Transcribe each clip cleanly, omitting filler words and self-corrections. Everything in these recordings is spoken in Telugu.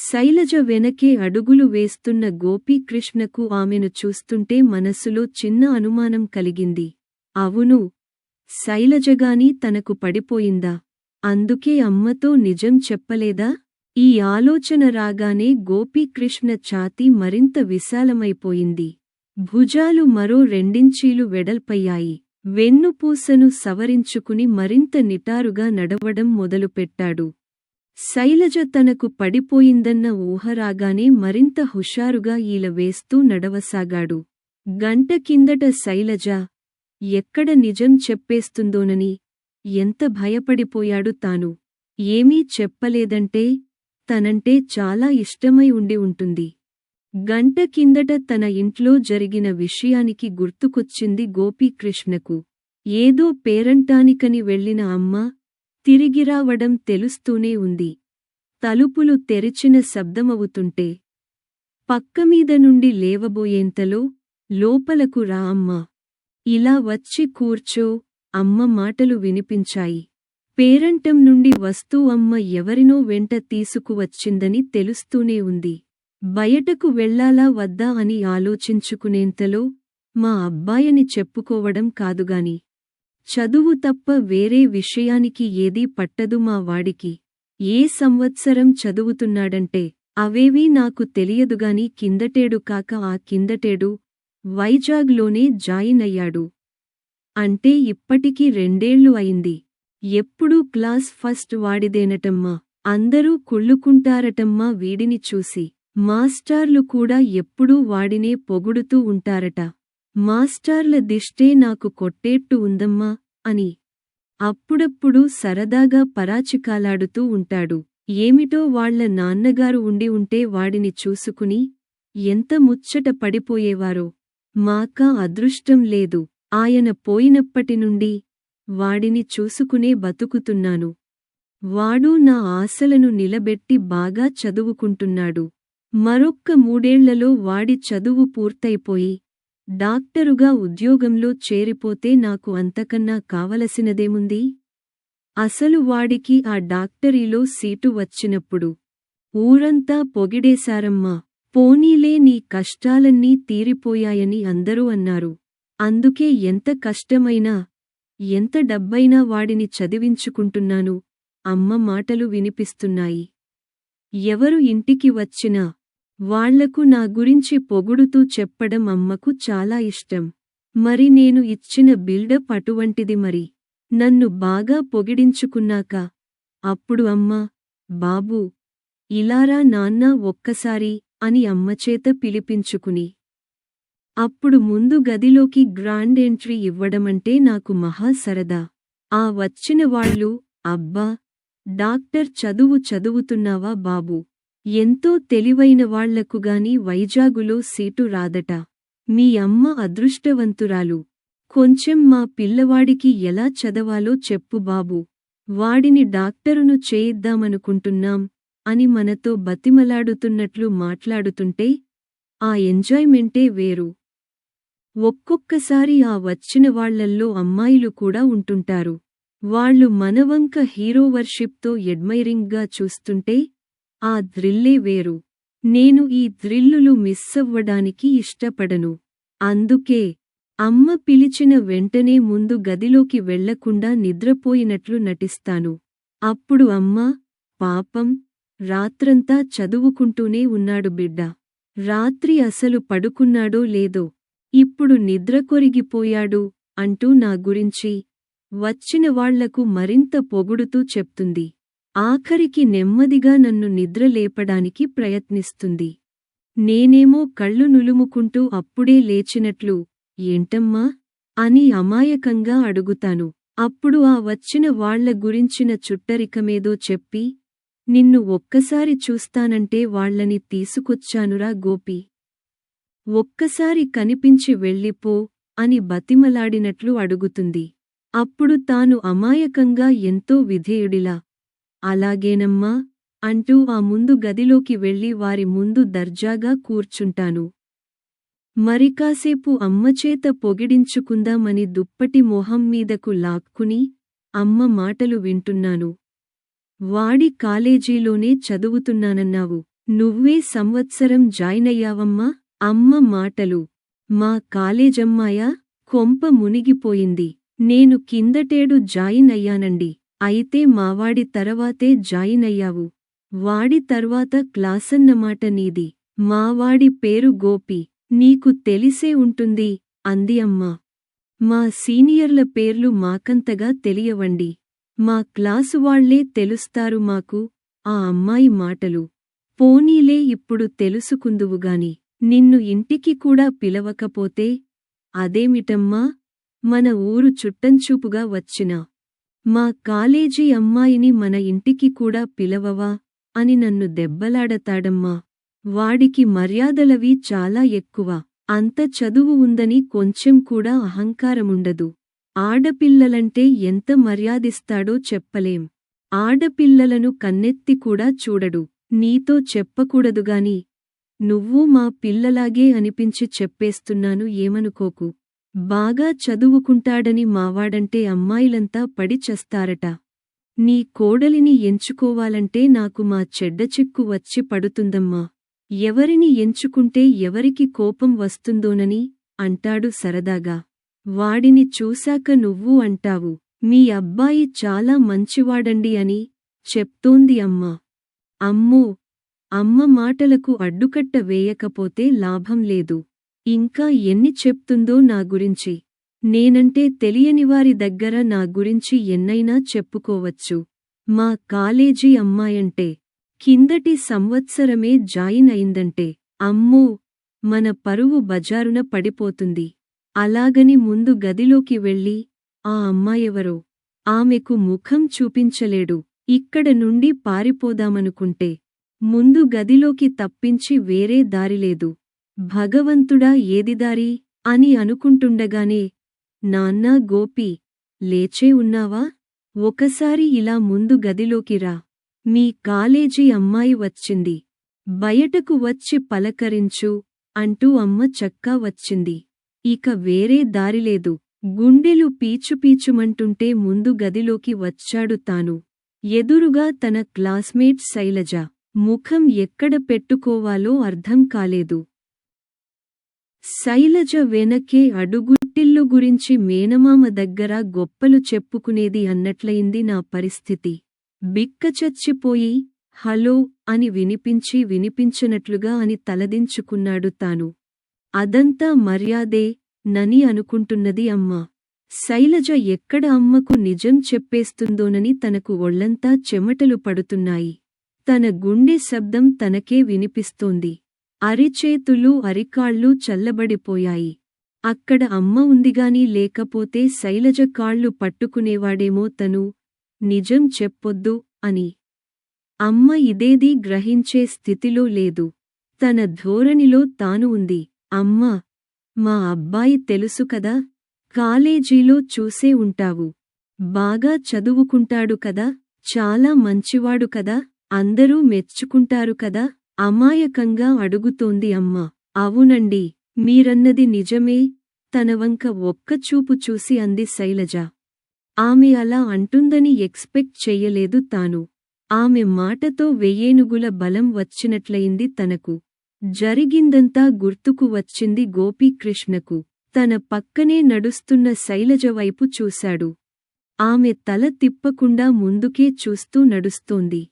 శైలజ వెనకే అడుగులు వేస్తున్న గోపీకృష్ణకు ఆమెను చూస్తుంటే మనసులో చిన్న అనుమానం కలిగింది. అవును, శైలజగాని తనకు పడిపోయిందా? అందుకే అమ్మతో నిజం చెప్పలేదా? ఈ ఆలోచన రాగానే గోపీకృష్ణ ఛాతీ మరింత విశాలమైపోయింది. భుజాలు మరో రెండించీలు వెడల్పయ్యాయి. వెన్నుపూసను సవరించుకుని మరింత నిటారుగా నడవడం మొదలుపెట్టాడు. శైలజ తనకు పడిపోయిందన్న ఊహరాగానే మరింత హుషారుగా ఈల వేస్తూ నడవసాగాడు. గంట కిందట శైలజ ఎక్కడ నిజం చెప్పేస్తుందోనని ఎంత భయపడిపోయాడు తాను. ఏమీ చెప్పలేదంటే తనంటే చాలా ఇష్టమై ఉండి ఉంటుంది. గంట కిందట తన ఇంట్లో జరిగిన విషయానికి గుర్తుకొచ్చింది గోపీకృష్ణకు. ఏదో పేరంటానికని వెళ్ళిన అమ్మ తిరిగిరావడం తెలుస్తూనే ఉంది. తలుపులు తెరిచిన శబ్దమవుతుంటే పక్కమీద నుండి లేవబోయేంతలో లోపలకు రా అమ్మా, ఇలా వచ్చి కూర్చో అమ్మ మాటలు వినిపించాయి. పేరంటం నుండి వస్తూ అమ్మ ఎవరినో వెంట తీసుకువచ్చిందని తెలుస్తూనే ఉంది. బయటకు వెళ్ళాలా వద్దా అని ఆలోచించుకునేంతలో మా అబ్బాయని చెప్పుకోవడం కాదుగాని చదువు తప్ప వేరే విషయానికి ఏదీ పట్టదు మా వాడికి. ఏ సంవత్సరం చదువుతున్నాడంటే అవేవీ నాకు తెలియదుగాని కిందటేడు కాక ఆ కిందటేడు వైజాగ్లోనే జాయిన్ అయ్యాడు. అంటే ఇప్పటికి 2 ఏళ్లు అయింది. ఎప్పుడూ క్లాస్ ఫస్ట్ వాడిదేనటమ్మా. అందరూ కుళ్ళుకుంటారటమ్మా వీడిని చూసి. మాస్టార్లు కూడా ఎప్పుడూ వాడినే పొగుడుతూ ఉంటారట. మాస్టార్ల దిష్టే నాకు కొట్టేట్టు ఉందమ్మా అని అప్పుడప్పుడు సరదాగా పరాచికాలాడుతూ ఉంటాడు. ఏమిటో వాళ్ల నాన్నగారు ఉండి ఉంటే వాడిని చూసుకుని ఎంత ముచ్చట పడిపోయేవారో. మాకా అదృష్టం లేదు. ఆయన పోయినప్పటినుండి వాడిని చూసుకునే బతుకుతున్నాను. వాడు నా ఆశలను నిలబెట్టి బాగా చదువుకుంటున్నాడు. మరొక్క 3 ఏళ్లలో వాడి చదువు పూర్తయిపోయి డాక్టరుగా ఉద్యోగంలో చేరిపోతే నాకు అంతకన్నా కావలసినదేముంది? అసలు వాడికి ఆ డాక్టరీలో సీటు వచ్చినప్పుడు ఊరంతా పొగిడేశారమ్మా. పోనీలే నీ కష్టాలన్నీ తీరిపోయాయని అందరూ అన్నారు. అందుకే ఎంత కష్టమైనా ఎంత డబ్బైనా వాడిని చదివించుకుంటున్నాను. అమ్మ మాటలు వినిపిస్తున్నాయి. ఎవరు ఇంటికి వచ్చినా వాళ్లకు నా గురించి పొగుడుతూ చెప్పడం అమ్మకు చాలా ఇష్టం. మరి నేను ఇచ్చిన బిల్డప్ అటువంటిది మరి. నన్ను బాగా పొగిడించుకున్నాక అప్పుడు అమ్మా, బాబూ, ఇలారా నాన్నా ఒక్కసారి అని అమ్మచేత పిలిపించుకుని అప్పుడు ముందు గదిలోకి గ్రాండ్ ఎంట్రీ ఇవ్వడమంటే నాకు మహా సరదా. ఆ వచ్చిన వాళ్ళు, అబ్బా, డాక్టర్ చదువు చదువుతున్నావా బాబూ, ఎంతో తెలివైన వాళ్లకుగాని వైజాగులో సీటు రాదట. మీ అమ్మ అదృష్టవంతురాలు. కొంచెం మా పిల్లవాడికి ఎలా చదవాలో చెప్పు బాబూ, వాడిని డాక్టరును చేయిద్దామనుకుంటున్నాం అని మనతో బతిమలాడుతున్నట్లు మాట్లాడుతుంటే ఆ ఎంజాయ్మెంటే వేరు. ఒక్కొక్కసారి ఆ వచ్చిన వాళ్లల్లో అమ్మాయిలు కూడా ఉంటుంటారు. వాళ్లు మనవంక హీరోవర్షిప్తో ఎడ్మైరింగ్గా చూస్తుంటే ఆ థ్రిల్లే వేరు. నేను ఈ థ్రిల్లులు మిస్సవ్వడానికి ఇష్టపడను. అందుకే అమ్మ పిలిచిన వెంటనే ముందు గదిలోకి వెళ్లకుండా నిద్రపోయినట్లు నటిస్తాను. అప్పుడు అమ్మా, పాపం, రాత్రంతా చదువుకుంటూనే ఉన్నాడు బిడ్డ. రాత్రి అసలు పడుకున్నాడో లేదో, ఇప్పుడు నిద్రకొరిగిపోయాడు అంటూ నా గురించి వచ్చిన వాళ్లకు మరింత పొగుడుతూ చెప్తుంది. ఆఖరికి నెమ్మదిగా నన్ను నిద్రలేపడానికి ప్రయత్నిస్తుంది. నేనేమో కళ్ళు నులుముకుంటూ అప్పుడే లేచినట్లు ఏంటమ్మా అని అమాయకంగా అడుగుతాను. అప్పుడు ఆ వచ్చిన వాళ్ల గురించిన చుట్టరికమేదో చెప్పి, నిన్ను ఒక్కసారి చూస్తానంటే వాళ్లని తీసుకొచ్చానురా గోపీ, ఒక్కసారి కనిపించి వెళ్ళిపో అని బతిమలాడినట్లు అడుగుతుంది. అప్పుడు తాను అమాయకంగా ఎంతో విధేయుడిలా అలాగేనమ్మా అంటూ ఆ ముందు గదిలోకి వెళ్లి వారి ముందు దర్జాగా కూర్చుంటాను. మరికాసేపు అమ్మచేత పొగిడించుకుందామని దుప్పటి మొహం మీదకు లాక్కుని అమ్మ మాటలు వింటున్నాను. వాడి కాలేజీలోనే చదువుతున్నానన్నావు, నువ్వే సంవత్సరం జాయినయ్యావమ్మా? అమ్మ మాటలు. మా కాలేజమ్మాయా? కొంప మునిగిపోయింది. నేను కిందటేడు జాయిన్ అయ్యానండి. అయితే మావాడి తర్వాతే జాయిన్ అయ్యావు. వాడి తర్వాత క్లాసన్నమాట నీది. మావాడి పేరు గోపి. నీకు తెలిసే ఉంటుంది అంది అమ్మ. మా సీనియర్ల పేర్లు మాకంతగా తెలియవండి. మా క్లాసు వాళ్లే తెలుస్తారు మాకు. ఆ అమ్మాయి మాటలు. పోనీలే, ఇప్పుడు తెలుసుకుందువుగాని. నిన్ను ఇంటికి కూడా పిలవకపోతే? అదేమిటమ్మా, మన ఊరు చుట్టంచూపుగా వచ్చినా మా కాలేజీ అమ్మాయిని మన ఇంటికి కూడా పిలవవా అని నన్ను దెబ్బలాడతాడమ్మా. వాడికి మర్యాదలవి చాలా ఎక్కువ. అంత చదువు ఉందని కొంచెం కూడా అహంకారముండదు. ఆడపిల్లలంటే ఎంత మర్యాదిస్తాడో చెప్పలేం. ఆడపిల్లలను కన్నెత్తి కూడా చూడడు. నీతో చెప్పకూడదుగాని నువ్వు మా పిల్లలాగే అనిపించి చెప్పేస్తున్నాను, ఏమనుకోకు. బాగా చదువుకుంటాడని మావాడంటే అమ్మాయిలంతా పడి చస్తారట. నీ కోడలిని ఎంచుకోవాలంటే నాకు మా చెడ్డచిక్కు వచ్చి పడుతుందమ్మా. ఎవరిని ఎంచుకుంటే ఎవరికి కోపం వస్తుందోనని అంటాడు సరదాగా. వాడిని చూశాక నువ్వు అంటావు, మీ అబ్బాయి చాలా మంచివాడండి అని చెప్తోంది అమ్మ. అమ్మో, అమ్మ మాటలకు అడ్డుకట్ట వేయకపోతే లాభం లేదు. ఇంకా ఎన్ని చెప్తుందో నా గురించి. నేనంటే తెలియనివారి దగ్గర నా గురించి ఎన్నైనా చెప్పుకోవచ్చు. మా కాలేజీ అమ్మాయంటే కిందటి సంవత్సరమే జాయిన్ అయిందంటే అమ్మో, మన పరువు బజారున పడిపోతుంది. అలాగని ముందు గదిలోకి వెళ్ళి ఆ అమ్మాయెవరో ఆమెకు ముఖం చూపించలేడు. ఇక్కడ నుండి పారిపోదామనుకుంటే ముందు గదిలోకి తప్పించి వేరే దారిలేదు. భగవంతుడా, ఏది దారి అని అనుకుంటుండగానే, నాన్నా గోపీ, లేచే ఉన్నావా? ఒకసారి ఇలా ముందు గదిలోకి రా. మీ కాలేజీ అమ్మాయి వచ్చింది. బయటకు వచ్చి పలకరించు అంటూ అమ్మ చక్కా వచ్చింది. ఇక వేరే దారిలేదు. గుండెలు పీచుపీచుమంటుంటే ముందు గదిలోకి వచ్చాడు తాను. ఎదురుగా తన క్లాస్మేట్ శైలజ. ముఖం ఎక్కడ పెట్టుకోవాలో అర్థం కాలేదు. శైలజ వెనకే అడుగుట్టిల్లు గురించి మేనమామ దగ్గర గొప్పలు చెప్పుకునేది అన్నట్లయింది నా పరిస్థితి. బిక్కచచ్చిపోయి హలో అని వినిపించి వినిపించనట్లుగా అని తలదించుకున్నాడు తాను. అదంతా మర్యాదే నని అనుకుంటున్నది అమ్మ. శైలజ ఎక్కడ అమ్మకు నిజం చెప్పేస్తుందోనని తనకు ఒళ్లంతా చెమటలు పడుతున్నాయి. తన గుండె శబ్దం తనకే వినిపిస్తోంది. అరిచేతులు అరికాళ్ళు చల్లబడిపోయాయి. అక్కడ అమ్మ ఉందిగాని లేకపోతే శైలజ కాళ్ళు పట్టుకునేవాడేమో తను నిజం చెప్పొద్దు అని. అమ్మ ఇదేదీ గ్రహించే స్థితిలో లేదు. తన ధోరణిలో తాను ఉంది. అమ్మా, మా అబ్బాయి తెలుసు కదా, కాలేజీలో చూసే ఉంటావు. బాగా చదువుకుంటాడు కదా, చాలా మంచివాడు కదా, అందరూ మెచ్చుకుంటారు కదా అమాయకంగా అడుగుతోంది అమ్మ. అవునండి, మీరన్నది నిజమే తన వంక ఒక్క చూపు చూసి అంది శైలజ. ఆమె అలా అంటుందని ఎక్స్పెక్ట్ చెయ్యలేదు తాను. ఆమె మాటతో వెయ్యేనుగుల బలం వచ్చినట్లయింది తనకు. జరిగిందంతా గుర్తుకు వచ్చింది గోపీకృష్ణకు. తన పక్కనే నడుస్తున్న శైలజ వైపు చూశాడు. ఆమె తల తిప్పకుండా ముందుకే చూస్తూ నడుస్తోంది.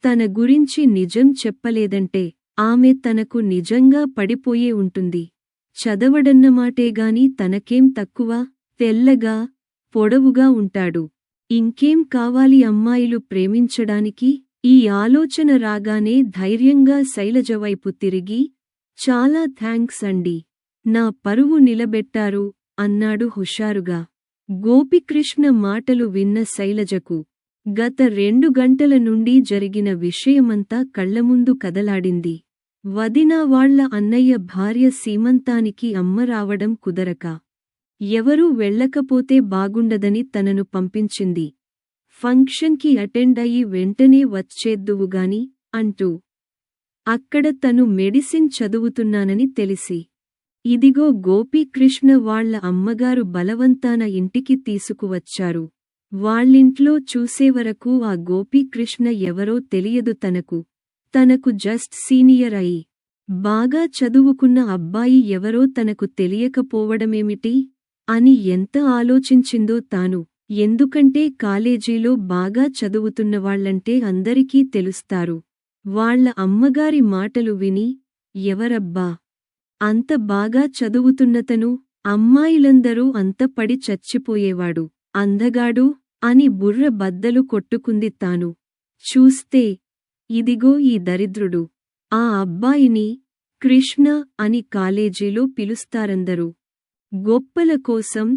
తన గురించి నిజం చెప్పలేదంటే ఆమె తనకు నిజంగా పడిపోయే ఉంటుంది. చదవడన్నమాటేగాని తనకేం తక్కువ, తెల్లగా పొడవుగా ఉంటాడు. ఇంకేం కావాలి అమ్మాయిలు ప్రేమించడానికి? ఈ ఆలోచన రాగానే ధైర్యంగా శైలజవైపు తిరిగి, చాలా థాంక్స్ అండి, నా పరువు నిలబెట్టారు అన్నాడు హుషారుగా. గోపికృష్ణ మాటలు విన్న శైలజకు గత 2 గంటల నుండి జరిగిన విషయమంతా కళ్లముందు కదలాడింది. వదినా వాళ్ల అన్నయ్య భార్య సీమంతానికి అమ్మ రావడం కుదరక ఎవరూ వెళ్ళకపోతే బాగుండదని తనను పంపించింది. ఫంక్షన్కి అటెండ్ అయ్యి వెంటనే వచ్చేద్దువుగాని అంటూ. అక్కడ తను మెడిసిన్ చదువుతున్నానని తెలిసి ఇదిగో గోపీకృష్ణ వాళ్ల అమ్మగారు బలవంతాన ఇంటికి తీసుకువచ్చారు. వాళ్ళింట్లో చూసేవరకు ఆ గోపీకృష్ణ ఎవరో తెలియదు తనకు. తనకు జస్ట్ సీనియర్ అయి బాగా చదువుకున్న అబ్బాయి ఎవరో తనకు తెలియకపోవడమేమిటి అని ఎంత ఆలోచించిందో తాను. ఎందుకంటే కాలేజీలో బాగా చదువుతున్నవాళ్లంటే అందరికీ తెలుస్తారు. వాళ్ళ అమ్మగారి మాటలు విని, ఎవరబ్బా అంత బాగా చదువుతున్నతను, అమ్మాయిలందరూ అంత పడి చచ్చిపోయేవాడు, అందగాడు అని బుర్ర బద్దలు కొట్టుకుంది తాను. చూస్తే ఇదిగో ఈ దరిద్రుడు. ఆ అబ్బాయిని కృష్ణ అని కాలేజీలో పిలుస్తారందరూ. గొప్పల కోసం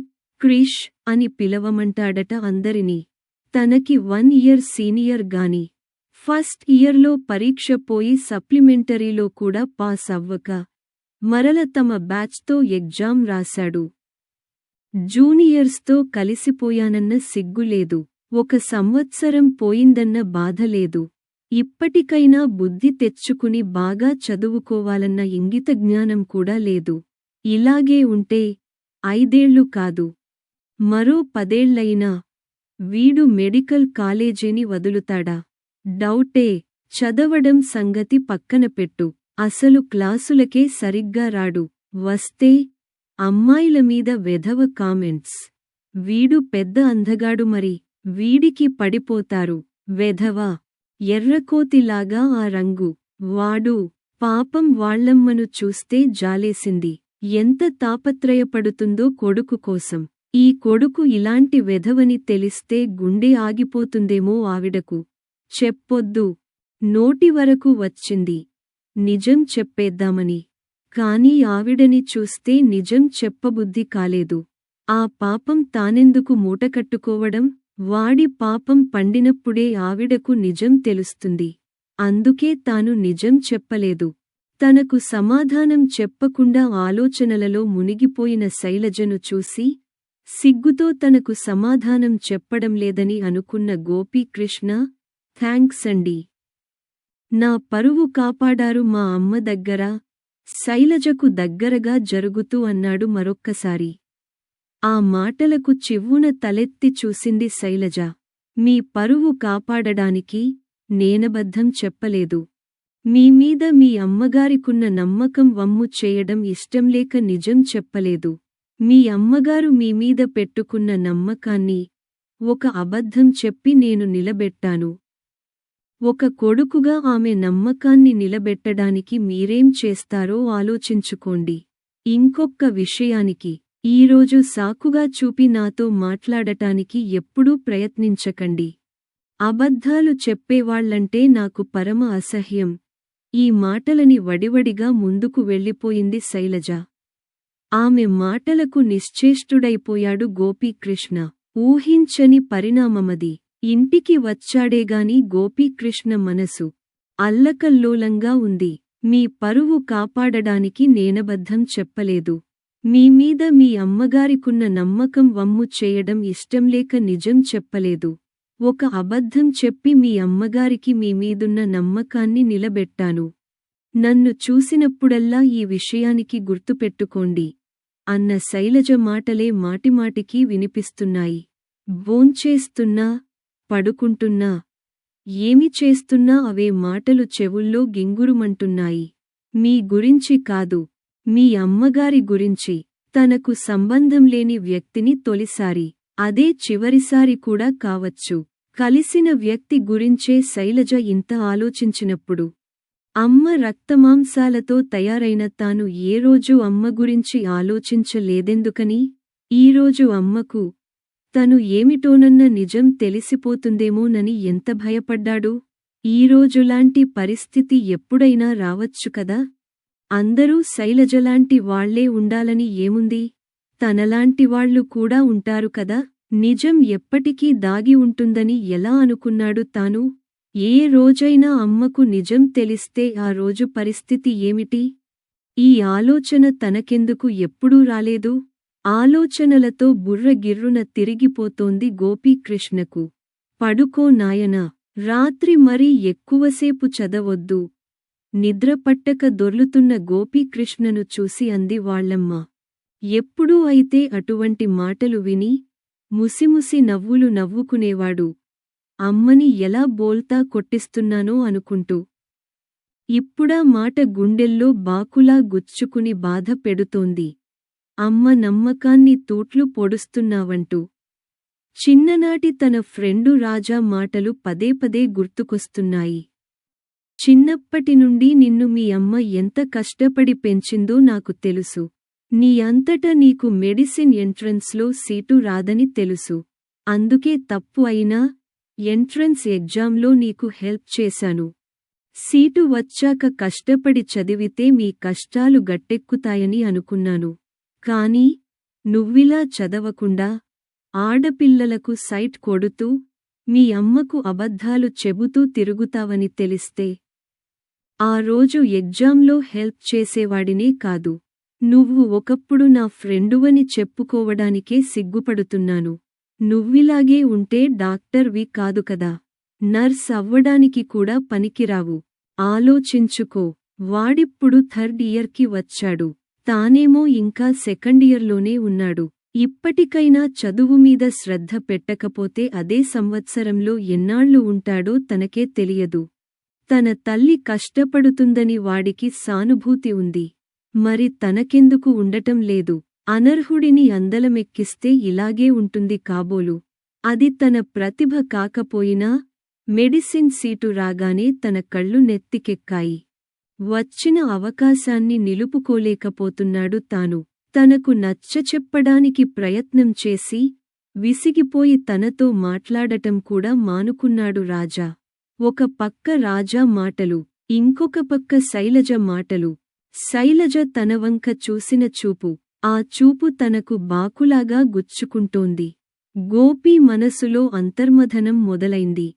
క్రిష్ అని పిలవమంటాడట అందరినీ. తనకి 1 ఇయర్ సీనియర్ గాని ఫస్ట్ ఇయర్లో పరీక్ష పోయి సప్లిమెంటరీలో కూడా పాస్ అవ్వక మరల తమ బ్యాచ్తో ఎగ్జామ్ రాశాడు. జూనియర్స్తో కలిసిపోయానన్న సిగ్గులేదు. 1 సంవత్సరం పోయిందన్న బాధలేదు. ఇప్పటికైనా బుద్ధి తెచ్చుకుని బాగా చదువుకోవాలన్న ఇంగిత జ్ఞానం కూడా లేదు. ఇలాగే ఉంటే 5 ఏళ్లు కాదు, మరో 10 ఏళ్లయినా వీడు మెడికల్ కాలేజీని వదులుతాడా? డౌటే. చదవడం సంగతి పక్కన పెట్టు, అసలు క్లాసులకే సరిగ్గా రాడు. వస్తే అమ్మాయిల మీద వెధవ కామెంట్స్. వీడు పెద్ద అందగాడు, మరి వీడికి పడిపోతారు. వెధవ ఎర్రకోతిలాగా ఆ రంగు. వాడు పాపం వాళ్ళమ్మను చూస్తే జాలేసింది. ఎంత తాపత్రయపడుతుందో కొడుకు కోసం. ఈ కొడుకు ఇలాంటి వెధవని తెలిస్తే గుండె ఆగిపోతుందేమో ఆవిడకు. చెప్పొద్దు. నోటివరకు వచ్చింది నిజం చెప్పేద్దామని. కాని ఆవిడని చూస్తే నిజం చెప్పబుద్ధి కాలేదు. ఆ పాపం తానెందుకు మూటకట్టుకోవడం? వాడి పాపం పండినప్పుడే ఆవిడకు నిజం తెలుస్తుంది. అందుకే తాను నిజం చెప్పలేదు. తనకు సమాధానం చెప్పకుండా ఆలోచనలలో మునిగిపోయిన శైలజను చూసి సిగ్గుతో తనకు సమాధానం చెప్పడంలేదని అనుకున్న గోపీకృష్ణ, థాంక్స్ అండి. నా పరువు కాపాడారు మా అమ్మ దగ్గర. శైలజకు దగ్గరగా జరుగుతూ అన్నాడు మరొక్కసారి. ఆ మాటలకు చివ్వున తలెత్తి చూసింది శైలజ. మీ పరువు కాపాడడానికి నేనబద్ధం చెప్పలేదు. మీమీద మీ అమ్మగారికున్న నమ్మకం వమ్ము చేయడం ఇష్టంలేక నిజం చెప్పలేదు. మీ అమ్మగారు మీమీద పెట్టుకున్న నమ్మకాన్ని ఒక అబద్ధం చెప్పి నేను నిలబెట్టాను. ఒక కొడుకుగా ఆమె నమ్మకాన్ని నిలబెట్టడానికి మీరేం చేస్తారో ఆలోచించుకోండి. ఇంకొక్క విషయానికి, ఈరోజు సాకుగా చూపి నాతో మాట్లాడటానికి ఎప్పుడూ ప్రయత్నించకండి. అబద్ధాలు చెప్పేవాళ్లంటే నాకు పరమ అసహ్యం. ఈ మాటలని వడివడిగా ముందుకు వెళ్ళిపోయింది శైలజ. ఆమె మాటలకు నిశ్చేష్టుడైపోయాడు గోపీకృష్ణ. ఊహించని పరిణామమది. ఇంటికి వచ్చాడేగాని గోపీకృష్ణ మనసు అల్లకల్లోలంగా ఉంది. మీ పరువు కాపాడడానికి నేనబద్ధం చెప్పలేదు. మీమీద మీ అమ్మగారికున్న నమ్మకం వమ్ము చేయడం ఇష్టంలేక నిజం చెప్పలేదు. ఒక అబద్ధం చెప్పి మీ అమ్మగారికి మీమీదున్న నమ్మకాన్ని నిలబెట్టాను. నన్ను చూసినప్పుడల్లా ఈ విషయానికి గుర్తుపెట్టుకోండి అన్న శైలజ మాటలే మాటిమాటికి వినిపిస్తున్నాయి. భోంచేస్తున్నా, పడుకుంటున్నా, ఏమి చేస్తున్నా అవే మాటలు చెవుల్లో గింగురుమంటున్నాయి. మీ గురించి కాదు, మీ అమ్మగారి గురించి. తనకు సంబంధం లేని వ్యక్తిని తొలిసారి, అదే చివరిసారి కూడా కావచ్చు, కలిసిన వ్యక్తి గురించే శైలజ ఇంత ఆలోచించినప్పుడు, అమ్మ రక్తమాంసాలతో తయారైన తాను ఏ రోజు అమ్మ గురించి ఆలోచించలేదెందుకని? ఈరోజు అమ్మకు తను ఏమిటోనన్న నిజం తెలిసిపోతుందేమోనని ఎంత భయపడ్డాడు? ఈరోజులాంటి పరిస్థితి ఎప్పుడైనా రావచ్చు కదా. అందరూ శైలజలాంటి వాళ్లే ఉండాలని ఏముంది? తనలాంటి వాళ్లు కూడా ఉంటారు కదా. నిజం ఎప్పటికీ దాగి ఉంటుందని ఎలా అనుకున్నాడు తాను? ఏ రోజైనా అమ్మకు నిజం తెలిస్తే ఆ రోజు పరిస్థితి ఏమిటి? ఈ ఆలోచన తనకెందుకు ఎప్పుడూ రాలేదు? ఆలోచనలతో బుర్ర గిర్రున తిరిగిపోతోంది గోపీకృష్ణకు. పడుకో నాయనా, రాత్రి మరీ ఎక్కువసేపు చదవొద్దు. నిద్రపట్టక దొర్లుతున్న గోపీకృష్ణను చూసి అంది వాళ్ళమ్మ. ఎప్పుడూ అయితే అటువంటి మాటలు విని ముసిముసి నవ్వులు నవ్వుకునేవాడు, అమ్మని ఎలా బోల్తా కొట్టిస్తున్నానో అనుకుంటూ. ఇప్పుడా మాట గుండెల్లో బాకులా గుచ్చుకుని బాధ పెడుతోంది. అమ్మ నమ్మకాన్ని తూట్లు పొడుస్తున్నావంటూ. చిన్ననాటి తన ఫ్రెండు రాజా మాటలు పదే పదే గుర్తుకొస్తున్నాయి. చిన్నప్పటినుండి నిన్ను మీ అమ్మ ఎంత కష్టపడి పెంచిందో నాకు తెలుసు. నీ అంతట నీకు మెడిసిన్ ఎంట్రన్స్లో సీటు రాదని తెలుసు. అందుకే తప్పు అయినా ఎంట్రన్స్ ఎగ్జామ్లో నీకు హెల్ప్ చేశాను. సీటు వచ్చాక కష్టపడి చదివితే మీ కష్టాలు గట్టెక్కుతాయని అనుకున్నాను. కానీ నువ్విలా చదవకుండా ఆడపిల్లలకు సైట్ కొడుతూ మీ అమ్మకు అబద్ధాలు చెబుతూ తిరుగుతావని తెలిస్తే ఆ రోజు ఎగ్జామ్లో హెల్ప్ చేసేవాడినే కాదు. నువ్వు ఒకప్పుడు నా ఫ్రెండువని చెప్పుకోవడానికే సిగ్గుపడుతున్నాను. నువ్విలాగే ఉంటే డాక్టర్వి కాదు కదా. నర్స్ అవ్వడానికి కూడా పనికిరావు. ఆలోచించుకో. వాడిప్పుడు థర్డ్ ఇయర్కి వచ్చాడు. తానేమో ఇంకా సెకండియర్లోనే ఉన్నాడు. ఇప్పటికైనా చదువుమీద శ్రద్ధ పెట్టకపోతే అదే సంవత్సరంలో ఎన్నాళ్లు ఉంటాడో తనకే తెలియదు. తన తల్లి కష్టపడుతుందని వాడికి సానుభూతి ఉంది. మరి తనకెందుకు ఉండటం లేదు? అనర్హుడిని అందలమెక్కిస్తే ఇలాగే ఉంటుంది కాబోలు. అది తన ప్రతిభ కాకపోయినా మెడిసిన్ సీటు రాగానే తన కళ్ళు నెత్తికెక్కాయి. వచ్చిన అవకాశాన్ని నిలుపుకోలేకపోతున్నాడు తాను. తనకు నచ్చచెప్పడానికి ప్రయత్నం చేసి విసిగిపోయి తనతో మాట్లాడటం కూడా మానుకున్నాడు రాజా. ఒక పక్క రాజా మాటలు, ఇంకొక పక్క శైలజ మాటలు. శైలజ తనవంక చూసిన చూపు, ఆ చూపు తనకు బాకులాగా గుచ్చుకుంటోంది. గోపి మనసులో అంతర్మథనం మొదలైంది.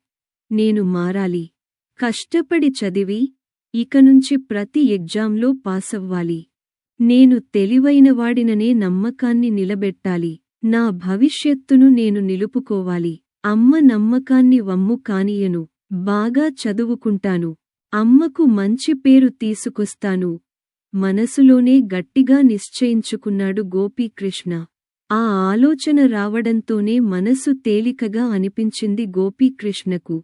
నేను మారాలి. కష్టపడి చదివి ఇకనుంచి ప్రతి ఎగ్జామ్లో పాసవ్వాలి. నేను తెలివైనవాడిననే నమ్మకాన్ని నిలబెట్టాలి. నా భవిష్యత్తును నేను నిలుపుకోవాలి. అమ్మ నమ్మకాన్ని వమ్ము కానియను. బాగా చదువుకుంటాను. అమ్మకు మంచి పేరు తీసుకొస్తాను. మనసులోనే గట్టిగా నిశ్చయించుకున్నాడు గోపీకృష్ణ. ఆ ఆలోచన రావడంతోనే మనసు తేలికగా అనిపించింది గోపీకృష్ణకు.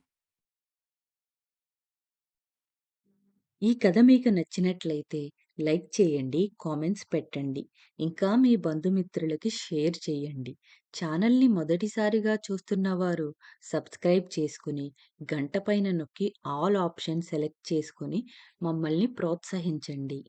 ఈ కథ మీకు నచ్చినట్లయితే లైక్ చేయండి, కామెంట్స్ పెట్టండి. ఇంకా మీ బంధుమిత్రులకి షేర్ చేయండి. ఛానల్ని మొదటిసారిగా చూస్తున్నవారు సబ్స్క్రైబ్ చేసుకుని గంట పైన నొక్కి ఆల్ ఆప్షన్ సెలెక్ట్ చేసుకుని మమ్మల్ని ప్రోత్సహించండి.